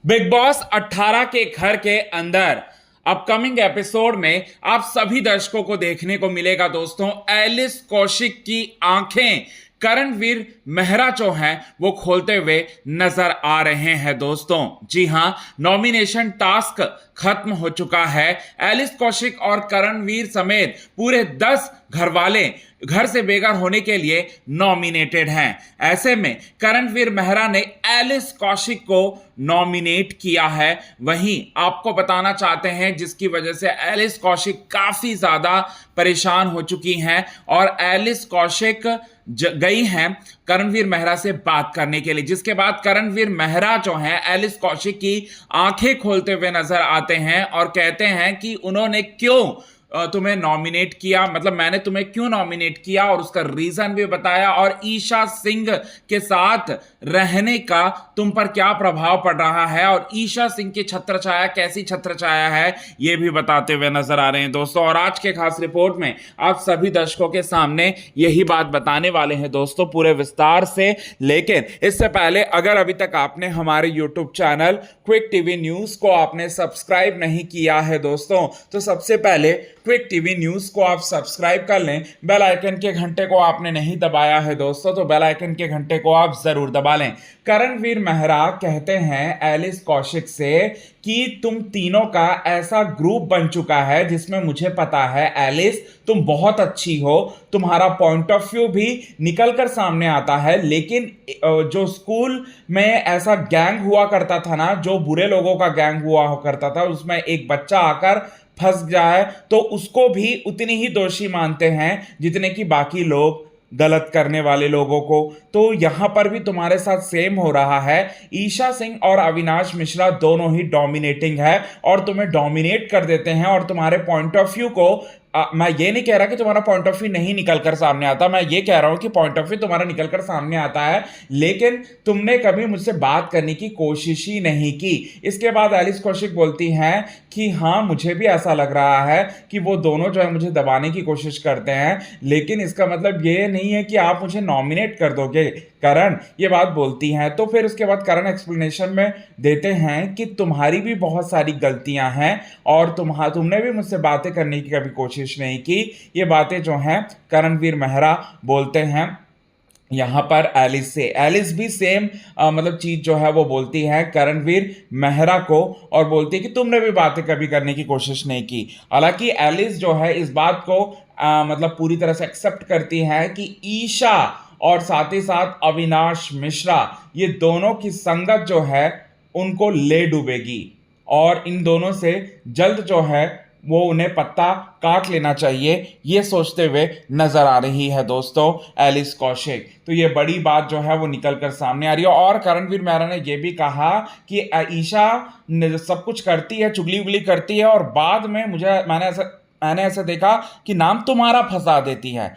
Big boss 18 के घर के अंदर अपकमिंग एपिसोड में आप सभी दर्शकों को देखने को मिलेगा दोस्तों, एलिस कौशिक की आंखें करणवीर मेहरा जो हैं वो खोलते हुए नजर आ रहे हैं दोस्तों। जी हां, नॉमिनेशन टास्क खत्म हो चुका है। एलिस कौशिक और करणवीर समेत पूरे 10 घरवाले घर से बेघर होने के लिए नॉमिनेटेड हैं। ऐसे में करणवीर मेहरा ने एलिस कौशिक को नॉमिनेट किया है। वहीं आपको बताना चाहते हैं जिसकी वजह से एलिस कौशिक काफी ज्यादा परेशान हो चुकी हैं और एलिस कौशिक गई हैं करणवीर मेहरा से बात करने के लिए, जिसके बाद करणवीर मेहरा जो हैं एलिस कौशिक की आंखें खोलते हुए नजर आते हैं और कहते हैं कि उन्होंने क्यों तुम्हें नॉमिनेट किया, मतलब मैंने तुम्हें क्यों नॉमिनेट किया और उसका रीजन भी बताया और ईशा सिंह के साथ रहने का तुम पर क्या प्रभाव पड़ रहा है और ईशा सिंह की छत्रछाया कैसी छत्रछाया है ये भी बताते हुए नजर आ रहे हैं दोस्तों। और आज के खास रिपोर्ट में आप सभी दर्शकों के सामने यही बात बताने वाले हैं दोस्तों पूरे विस्तार से। लेकिन इससे पहले अगर अभी तक आपने हमारे YouTube channel quick TV news को आपने सब्सक्राइब नहीं किया है दोस्तों, तो सबसे पहले क्विक टीवी न्यूज को आप सब्सक्राइब कर लें। बेल आइकन के घंटे को आपने नहीं दबाया है दोस्तों तो बेल आइकन के घंटे को आप जरूर दबा लें। करणवीर मेहरा कहते हैं एलिस कौशिक से कि तुम तीनों का ऐसा ग्रुप बन चुका है जिसमें मुझे पता है एलिस तुम बहुत अच्छी हो, तुम्हारा पॉइंट ऑफ व्यू भी निकल कर सामने आता है, लेकिन जो स्कूल में ऐसा गैंग हुआ करता था ना, जो बुरे लोगों का गैंग हुआ करता था, उसमें एक बच्चा आकर फंस जाए तो उसको भी उतनी ही दोषी मानते हैं जितने कि बाकी लोग गलत करने वाले लोगों को। तो यहां पर भी तुम्हारे साथ सेम हो रहा है। ईशा सिंह और अविनाश मिश्रा दोनों ही डोमिनेटिंग है और तुम्हें डोमिनेट कर देते हैं और तुम्हारे पॉइंट ऑफ व्यू को मैं ये नहीं कह रहा कि तुम्हारा पॉइंट ऑफ व्यू नहीं निकलकर सामने आता, मैं ये कह रहा हूं कि पॉइंट ऑफ व्यू तुम्हारा निकलकर सामने आता है, लेकिन तुमने कभी मुझसे बात करने की कोशिश ही नहीं की। इसके बाद एलिस कौशिक बोलती हैं कि हाँ मुझे भी ऐसा लग रहा है कि वो दोनों जो है मुझे दबाने की कोशिश करते हैं, लेकिन इसका मतलब ये नहीं है कि आप मुझे नॉमिनेट कर दोगे करण, ये बात बोलती हैं। तो फिर उसके बाद करण एक्सप्लेनेशन में देते हैं कि तुम्हारी भी बहुत सारी गलतियां हैं और तुमने भी मुझसे बातें करने की कभी कोशिश नहीं की। ये बातें जो हैं करणवीर मेहरा बोलते हैं यहां पर एलिस से। एलिस भी सेम मतलब चीज जो है वो बोलती है करणवीर मेहरा को और बोलती है कि तुमने भी बातें कभी करने की कोशिश नहीं की। हालांकि एलिस जो है इस बात को मतलब पूरी तरह से एक्सेप्ट करती है कि ईशा और साथ ही साथ अविनाश मिश्रा ये दोनों की संगत जो है उनको ले डूबेगी और इन दोनों से जल्द जो है वो उन्हें पत्ता काट लेना चाहिए, ये सोचते हुए नजर आ रही है दोस्तों एलिस कौशिक। तो ये बड़ी बात जो है वो निकल कर सामने आ रही है। और करणवीर मेहरा ने ये भी कहा कि ईशा सब कुछ करती है, चुगली उगली करती है और बाद में मैंने ऐसा देखा कि नाम तुम्हारा फंसा देती है।